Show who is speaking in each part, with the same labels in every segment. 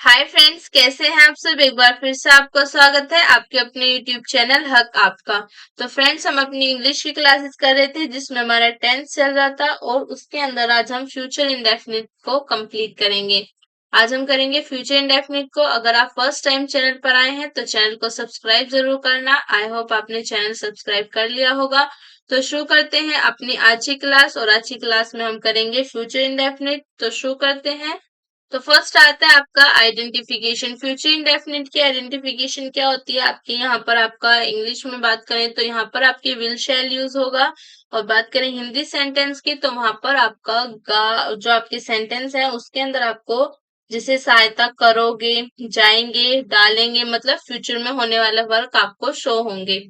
Speaker 1: Hi friends, कैसे हैं आप सब। एक बार फिर से आपका स्वागत है आपके अपने यूट्यूब चैनल हक आपका। तो फ्रेंड्स, हम अपनी इंग्लिश की क्लासेस कर रहे थे जिसमें हमारा 10th चल रहा था और उसके अंदर आज हम फ्यूचर इंडेफिनिट को कंप्लीट करेंगे। आज हम करेंगे फ्यूचर इंडेफिनिट को। अगर आप फर्स्ट टाइम चैनल पर आए हैं तो चैनल को सब्सक्राइब जरूर करना। आई होप आपने चैनल सब्सक्राइब कर लिया होगा। तो शुरू करते हैं अपनी आज की क्लास, और आज की क्लास में हम करेंगे फ्यूचर इंडेफिनिट। तो शुरू करते हैं। तो फर्स्ट आता है आपका आइडेंटिफिकेशन। फ्यूचर इंडेफिनिट की आइडेंटिफिकेशन क्या होती है आपकी, यहाँ पर आपका इंग्लिश में बात करें तो यहाँ पर आपकी विल शैल यूज होगा, और बात करें हिंदी सेंटेंस की तो वहां पर आपका जो आपके सेंटेंस है उसके अंदर आपको जिसे सहायता करोगे, जाएंगे, डालेंगे, मतलब फ्यूचर में होने वाला वर्क आपको शो होंगे।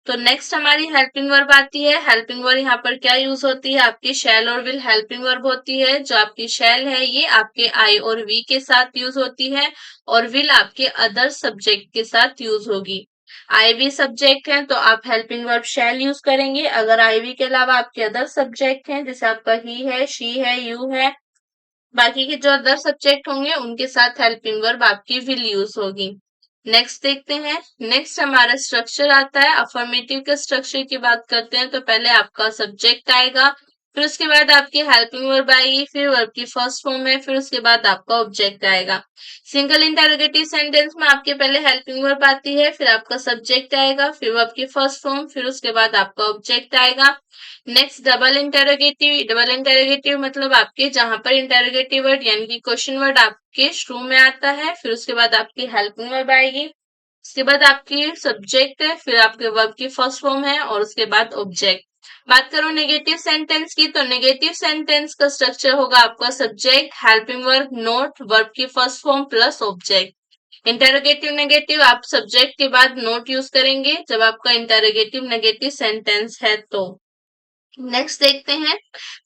Speaker 1: तो नेक्स्ट हमारी हेल्पिंग वर्ब आती है। हेल्पिंग वर्ब यहाँ पर क्या यूज होती है, आपकी शैल और विल हेल्पिंग वर्ब होती है। जो आपकी शैल है ये आपके आई और वी के साथ यूज होती है, और विल आपके अदर सब्जेक्ट के साथ यूज होगी। आई वी सब्जेक्ट है तो आप हेल्पिंग वर्ब शैल यूज करेंगे। अगर आई वी के अलावा आपके अदर सब्जेक्ट हैं जैसे आपका ही है, शी है, यू है, बाकी के जो अदर सब्जेक्ट होंगे उनके साथ हेल्पिंग वर्ब आपकी विल यूज होगी। नेक्स्ट देखते हैं। नेक्स्ट हमारा स्ट्रक्चर आता है। अफर्मेटिव के स्ट्रक्चर की बात करते हैं तो पहले आपका सब्जेक्ट आएगा, फिर उसके बाद आपकी हेल्पिंग वर्ब आएगी, फिर वर्ब की फर्स्ट फॉर्म है, फिर उसके बाद आपका ऑब्जेक्ट आएगा। सिंगल इंटरोगेटिव सेंटेंस में आपके पहले हेल्पिंग वर्ब आती है, फिर आपका सब्जेक्ट आएगा, फिर वर्ब की फर्स्ट फॉर्म, फिर उसके बाद आपका ऑब्जेक्ट आएगा। Next double interrogative. Double interrogative मतलब आपके जहां पर इंटेरोगेटिव वर्ड यानी कि क्वेश्चन वर्ड आपके शुरू में आता है, फिर उसके बाद आपकी हेल्पिंग वर्ब आएगी, उसके बाद आपकी सब्जेक्ट है, फिर आपके वर्ब की फर्स्ट फॉर्म है, और उसके बाद ऑब्जेक्ट। बात करो नेगेटिव सेंटेंस की तो नेगेटिव सेंटेंस का स्ट्रक्चर होगा आपका subject, helping verb, not, verb की first form plus object. Interrogative negative आप सब्जेक्ट के बाद नोट यूज करेंगे जब आपका इंटेरोगेटिव नेगेटिव सेंटेंस है तो। नेक्स्ट देखते हैं।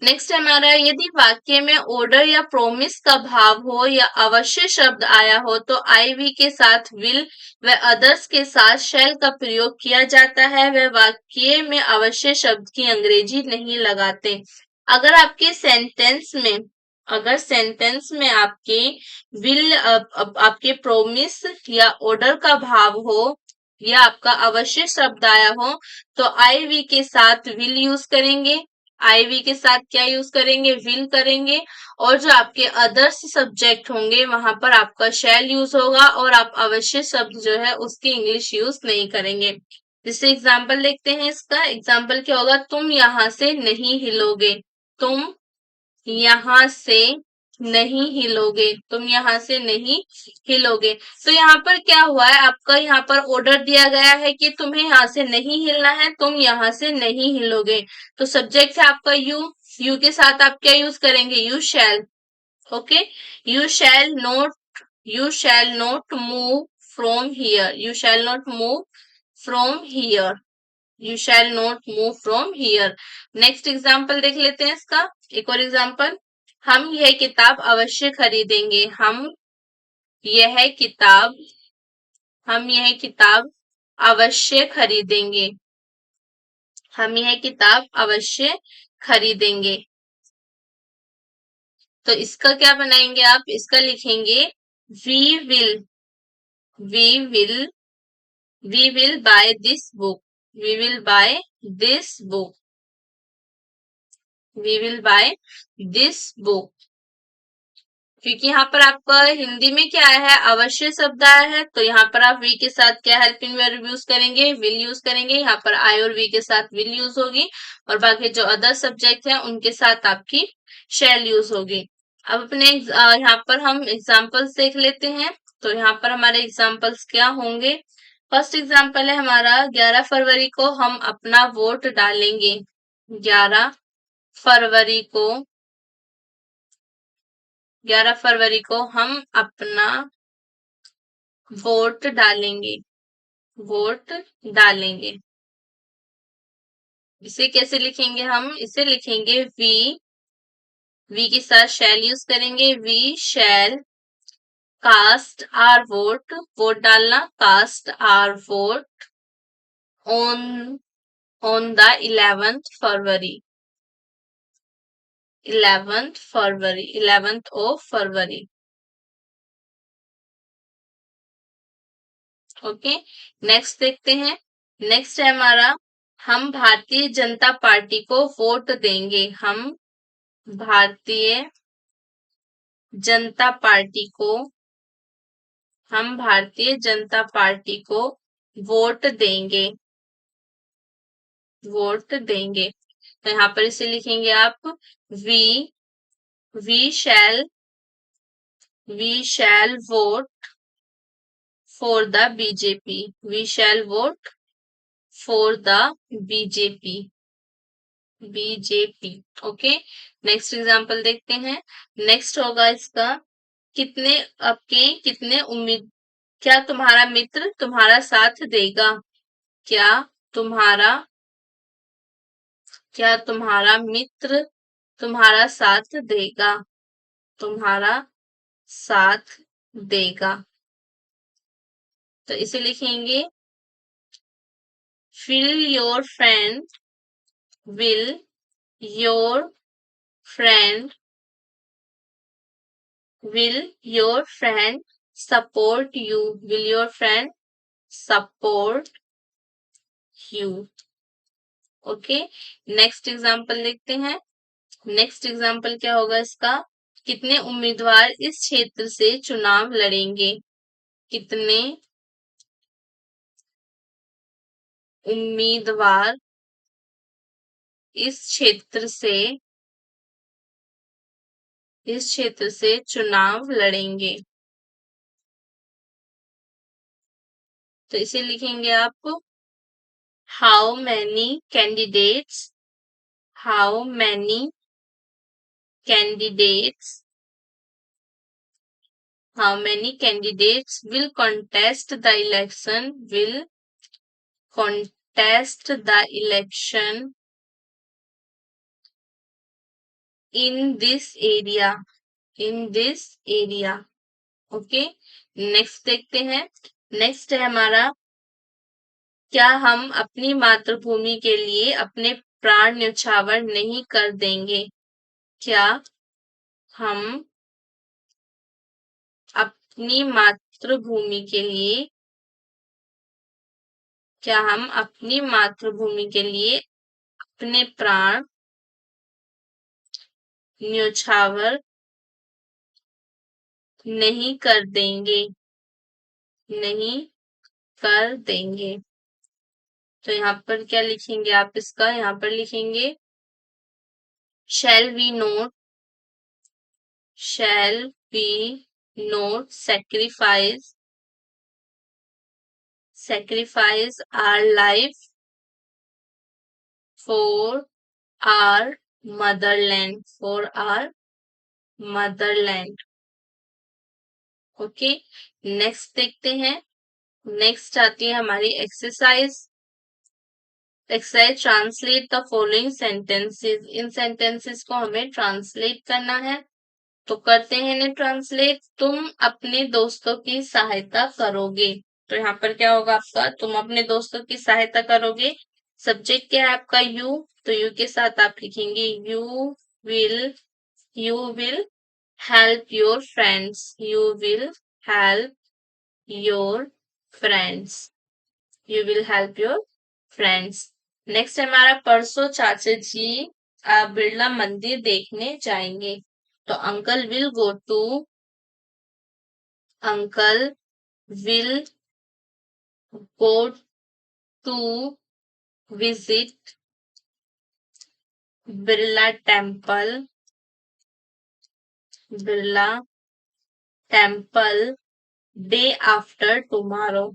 Speaker 1: नेक्स्ट हमारा, यदि वाक्य में ऑर्डर या प्रोमिस का भाव हो या अवश्य शब्द आया हो तो आई वी के साथ विल व अदर्स के साथ शैल का प्रयोग किया जाता है। वह वाक्य में अवश्य शब्द की अंग्रेजी नहीं लगाते। अगर आपके सेंटेंस में अगर सेंटेंस में आपके विल आपके प्रोमिस या ऑर्डर का भाव हो या आपका अवश्य शब्द आया हो तो आई वी के साथ विल यूज करेंगे। आई वी के साथ क्या यूज करेंगे, विल करेंगे। और जो आपके अदर्स सब्जेक्ट होंगे वहां पर आपका शैल यूज होगा, और आप अवश्य शब्द जो है उसकी इंग्लिश यूज नहीं करेंगे। जैसे एग्जाम्पल देखते हैं। इसका एग्जाम्पल क्या होगा, तुम यहां से नहीं हिलोगे। तुम यहाँ से नहीं हिलोगे। तुम यहाँ से नहीं हिलोगे। तो यहाँ पर क्या हुआ है, आपका यहाँ पर ऑर्डर दिया गया है कि तुम्हें यहाँ से नहीं हिलना है, तुम यहाँ से नहीं हिलोगे। तो सब्जेक्ट है आपका यू। यू के साथ आप क्या यूज करेंगे, you shall. Okay. You shall note you shall not move from here. You shall not move from here. You shall not move from here. Next example देख लेते हैं इसका। एक और एग्जाम्पल, हम यह किताब अवश्य खरीदेंगे। यह किताब हम यह किताब अवश्य खरीदेंगे। हम यह किताब अवश्य खरीदेंगे। तो इसका क्या बनाएंगे आप, इसका लिखेंगे we will we will we will buy this book. We will buy this book. We will buy this book. क्योंकि यहाँ पर आपका हिंदी में क्या आया है, अवश्य शब्द आया है, तो यहाँ पर आप वी के साथ क्या हेल्पिंग वर्ब यूज करेंगे, विल यूज करेंगे। यहाँ पर आई और वी के साथ विल यूज होगी, और बाकी जो अदर सब्जेक्ट है उनके साथ आपकी शैल यूज होगी। अब अपने यहाँ पर हम एग्जाम्पल्स देख लेते हैं। तो यहाँ पर हमारे एग्जाम्पल्स क्या होंगे। फर्स्ट एग्जाम्पल है हमारा, 11 फरवरी को हम अपना वोट डालेंगे। 11 फरवरी को 11 फरवरी को हम अपना वोट डालेंगे। वोट डालेंगे। इसे कैसे लिखेंगे, हम इसे लिखेंगे वी के साथ शैल यूज करेंगे। We shall cast our vote. Vote डालना, cast our vote on the 11th February. 11th of February. Okay, next देखते हैं। नेक्स्ट है हमारा, हम भारतीय जनता पार्टी को वोट देंगे। हम भारतीय जनता पार्टी को हम भारतीय जनता पार्टी को वोट देंगे। वोट देंगे, तो यहाँ पर इसे लिखेंगे आप we we shall vote for the BJP. We shall vote for the BJP. BJP. Okay, next example देखते हैं। नेक्स्ट होगा इसका, कितने आपके कितने उम्मीद क्या तुम्हारा मित्र तुम्हारा साथ देगा। क्या तुम्हारा क्या तुम्हारा मित्र तुम्हारा साथ देगा। तुम्हारा साथ देगा, तो इसे लिखेंगे will your friend will your friend will your friend support you। will your friend support you। Okay, next example देखते हैं। नेक्स्ट एग्जांपल क्या होगा इसका, कितने उम्मीदवार इस क्षेत्र से चुनाव लड़ेंगे। कितने उम्मीदवार इस क्षेत्र से चुनाव लड़ेंगे, तो इसे लिखेंगे आप how many candidates how many candidates how many candidates will contest the election in this area। Okay, next देखते हैं। नेक्स्ट है हमारा, क्या हम अपनी मातृभूमि के लिए अपने प्राण न्यौछावर नहीं कर देंगे। क्या हम अपनी मातृभूमि के लिए क्या हम अपनी मातृभूमि के लिए अपने प्राण न्यौछावर नहीं कर देंगे। नहीं कर देंगे, तो यहाँ पर क्या लिखेंगे आप इसका, यहाँ पर लिखेंगे shall we not sacrifice our life for our motherland। Okay, next देखते हैं। नेक्स्ट आती है हमारी exercise translate the following sentences. In sentences को हमें ट्रांसलेट करना है, तो करते हैं इन्हें ट्रांसलेट। तुम अपने दोस्तों की सहायता करोगे, तो यहाँ पर क्या होगा आपका, तुम अपने दोस्तों की सहायता करोगे। सब्जेक्ट क्या है आपका, यू, तो यू के साथ आप लिखेंगे will you will help your friends. You will help your friends. You will help your friends. Next हमारा, परसों चाचा जी बिरला मंदिर देखने जाएंगे, तो uncle will go to visit Birla temple day after tomorrow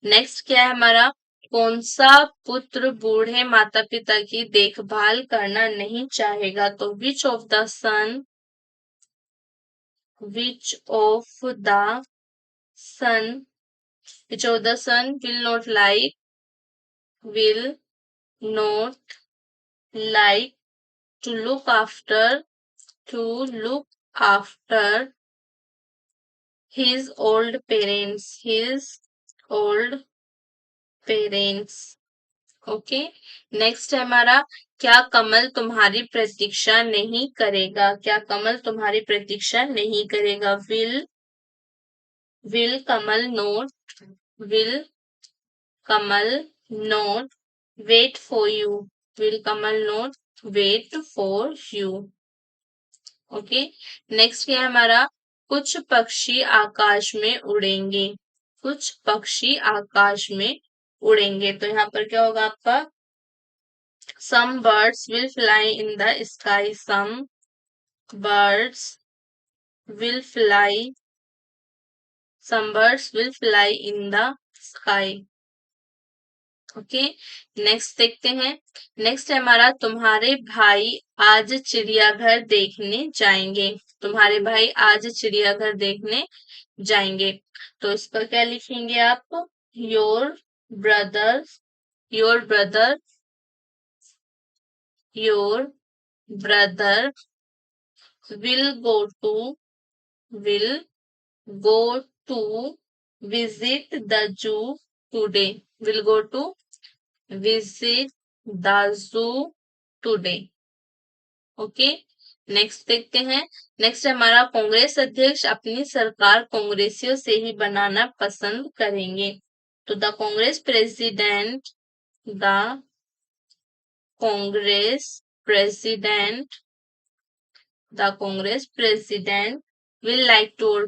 Speaker 1: next क्या है हमारा, कौन सा पुत्र बूढ़े माता पिता की देखभाल करना नहीं चाहेगा, तो which of the son will not like to look after his old parents। Okay, next है हमारा, क्या कमल तुम्हारी प्रतीक्षा नहीं करेगा? क्या कमल तुम्हारी प्रतीक्षा नहीं करेगा? Will Kamal not will Kamal not wait for you will Kamal not wait for you. Okay, next क्या है हमारा? कुछ पक्षी आकाश में उड़ेंगे। कुछ पक्षी आकाश में उड़ेंगे, तो यहाँ पर क्या होगा आपका? some birds will fly in the sky, some birds will fly some birds will fly in the sky। Okay, next देखते हैं। नेक्स्ट है हमारा तुम्हारे भाई आज चिड़ियाघर देखने जाएंगे। तुम्हारे भाई आज चिड़ियाघर देखने जाएंगे, तो इस पर क्या लिखेंगे आप? Your brother your brother your brother will go to will go to visit the zoo today will go to visit the zoo today। Okay, next देखते हैं। नेक्स्ट हमारा कांग्रेस अध्यक्ष अपनी सरकार कांग्रेसियों से ही बनाना पसंद करेंगे, तो the Congress president the Congress President will like to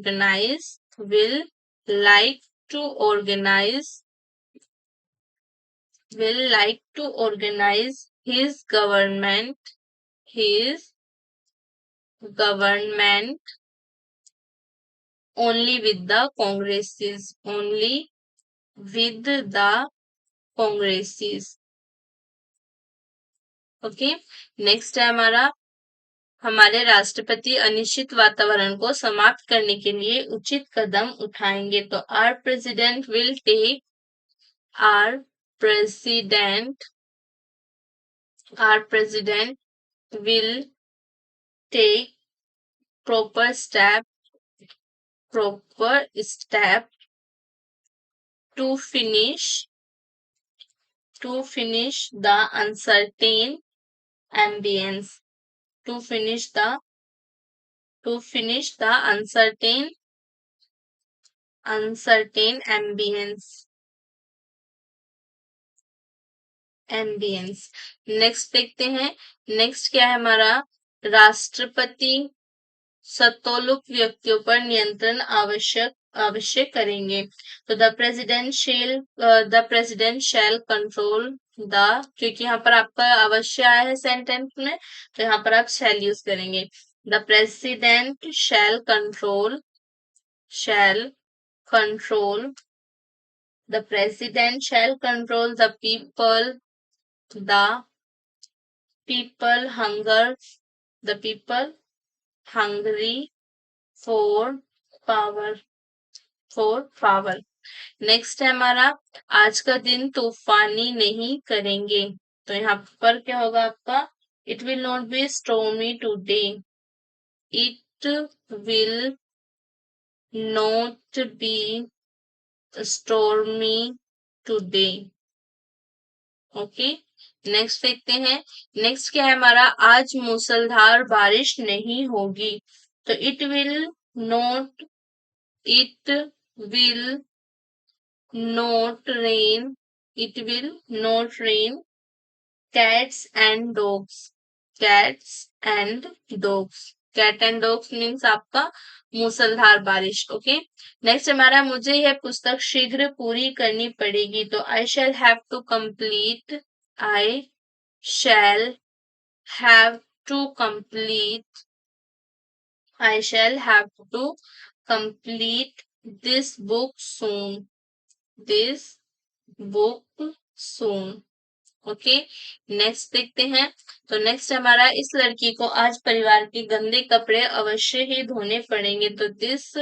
Speaker 1: like to organize will like to organize his government only with the Congresses। Okay, next है हमारा हमारे राष्ट्रपति अनिश्चित वातावरण को समाप्त करने के लिए उचित कदम उठाएंगे, तो our president will take proper step to finish the uncertain ambience to finish the uncertain ambience। Next देखते हैं। नेक्स्ट क्या है हमारा? राष्ट्रपति सतोलुक व्यक्तियों पर नियंत्रण आवश्यक करेंगे, तो the president shell control the क्योंकि यहाँ पर आपका अवश्य आया है सेंटेंस में, तो यहाँ पर आप शैल यूज करेंगे। The president shell control the president shall control the people hungry for power। Next है हमारा आज का दिन तूफानी नहीं करेंगे, तो यहाँ पर क्या होगा आपका? It will not be stormy today it will not be stormy today. Okay, next देखते हैं। नेक्स्ट क्या है हमारा? आज मूसलधार बारिश नहीं होगी, तो it will not rain cats and dogs cat and dogs means आपका मूसलधार बारिश। ओके, नेक्स्ट हमारा मुझे यह पुस्तक शीघ्र पूरी करनी पड़ेगी, तो I shall have to complete this book soon. Okay, next देखते हैं। तो नेक्स्ट हमारा इस लड़की को आज परिवार के गंदे कपड़े अवश्य ही धोने पड़ेंगे, तो this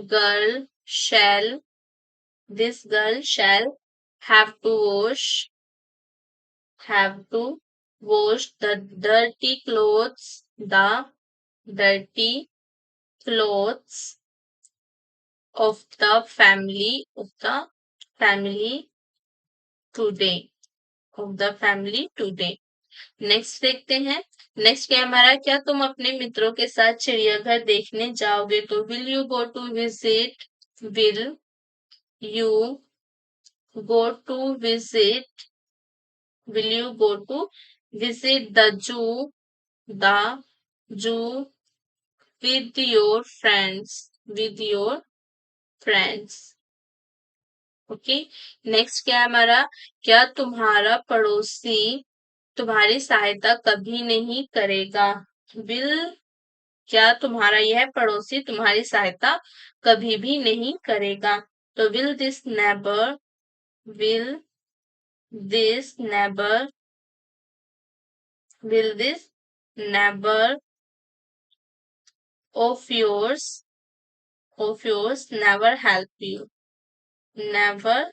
Speaker 1: girl shall have to wash the dirty clothes of the family today, of the family today. Next देखते हैं। नेक्स्ट क्या है हमारा, क्या तुम अपने मित्रों के साथ चिड़ियाघर देखने जाओगे? तो will you go to visit, will you go to visit, will you go to visit the zoo with your friends, with your friends. Okay, next क्या है हमारा, क्या तुम्हारा पड़ोसी तुम्हारी सहायता कभी नहीं करेगा? विल, क्या तुम्हारा यह पड़ोसी तुम्हारी सहायता कभी भी नहीं करेगा? तो will this neighbour will this neighbor of yours never help you, never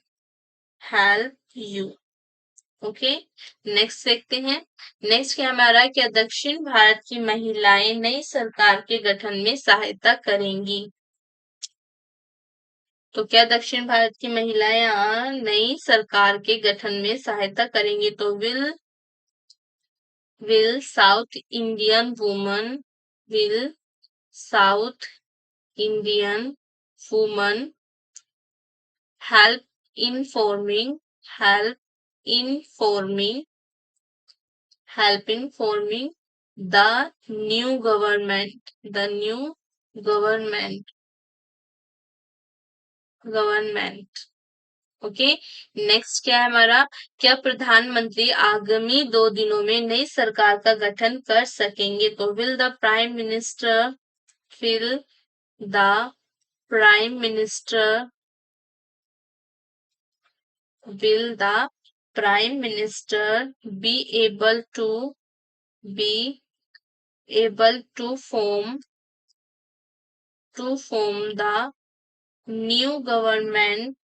Speaker 1: help you. Okay, next देखते हैं। नेक्स्ट क्या हमारा, क्या दक्षिण भारत की महिलाएं नई सरकार के गठन में सहायता करेंगी? तो क्या दक्षिण भारत की महिलाएं नई सरकार के गठन में सहायता करेंगी? तो will south Indian woman, will south Indian woman help in forming, help in forming, help in forming the new government, the new government. Okay, next क्या है हमारा, क्या प्रधानमंत्री आगामी 2 दिनों में नई सरकार का गठन कर सकेंगे? तो will the prime minister, will the prime minister, will the prime minister be able to form the new government,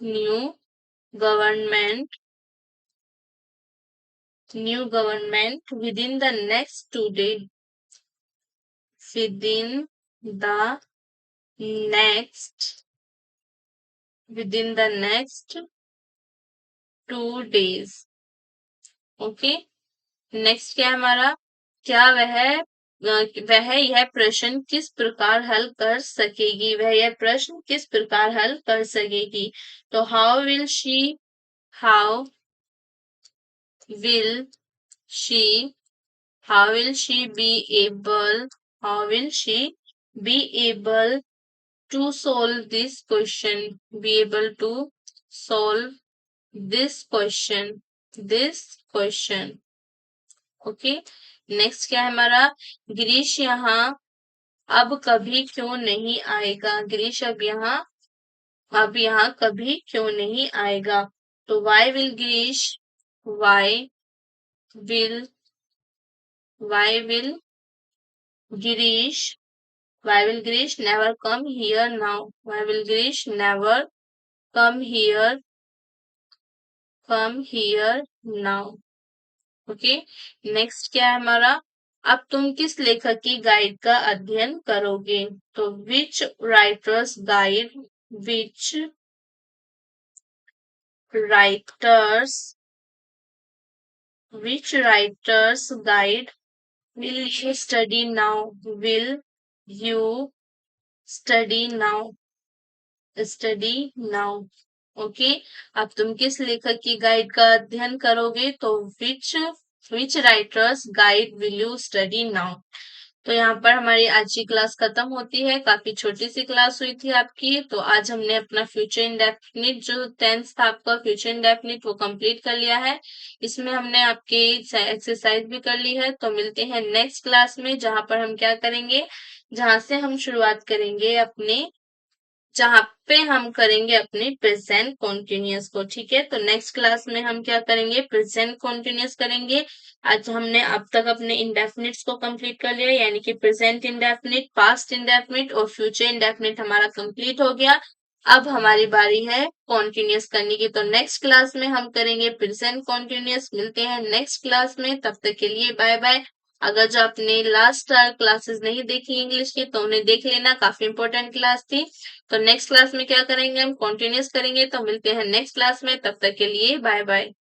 Speaker 1: new government within the next 2 days, within the next 2 days. Okay, next क्या है हमारा, क्या वह यह प्रश्न किस प्रकार हल कर सकेगी? वह यह प्रश्न किस प्रकार हल कर सकेगी? तो how will she be able to solve this question, be able to solve this question. Okay, next क्या है हमारा, गिरीश यहाँ अब कभी क्यों नहीं आएगा? गिरीश अब यहाँ कभी क्यों नहीं आएगा? तो why will Girish never come here now? Why will Girish never come here now? Okay, next क्या है हमारा, अब तुम किस लेखक की गाइड का अध्ययन करोगे? तो which writer's guide will you study now? Will you study now? Okay, अब तुम किस लेखक की गाइड का अध्ययन करोगे? तो which writer's guide will you study now? तो यहाँ पर हमारी आज की क्लास खत्म होती है। काफी छोटी सी क्लास हुई थी आपकी। तो आज हमने अपना फ्यूचर इंडेफिनिट जो 10th था आपका फ्यूचर इंडेफिनिट वो कंप्लीट कर लिया है। इसमें हमने आपके एक्सरसाइज भी कर ली है। तो मिलते हैं नेक्स्ट क्लास में, जहां पर हम क्या करेंगे, जहां से हम शुरुआत करेंगे जहां पे हम करेंगे अपने प्रेजेंट कॉन्टिन्यूअस को। ठीक है, तो नेक्स्ट क्लास में हम क्या करेंगे, प्रेजेंट कॉन्टिन्यूअस करेंगे। आज हमने अब तक अपने इंडेफिनिट्स को कंप्लीट कर लिया, यानी कि प्रेजेंट इंडेफिनिट, पास्ट इंडेफिनिट और फ्यूचर इंडेफिनिट हमारा कंप्लीट हो गया। अब हमारी बारी है कॉन्टिन्यूअस करने की। तो नेक्स्ट क्लास में हम करेंगे प्रेजेंट कॉन्टिन्यूअस। मिलते हैं नेक्स्ट क्लास में, तब तक के लिए बाय बाय। अगर जो आपने लास्ट क्लासेस नहीं देखी इंग्लिश की तो उन्हें देख लेना, काफी इंपॉर्टेंट क्लास थी। तो नेक्स्ट क्लास में क्या करेंगे, हम कंटिन्यूस करेंगे। तो मिलते हैं नेक्स्ट क्लास में, तब तक के लिए बाय बाय।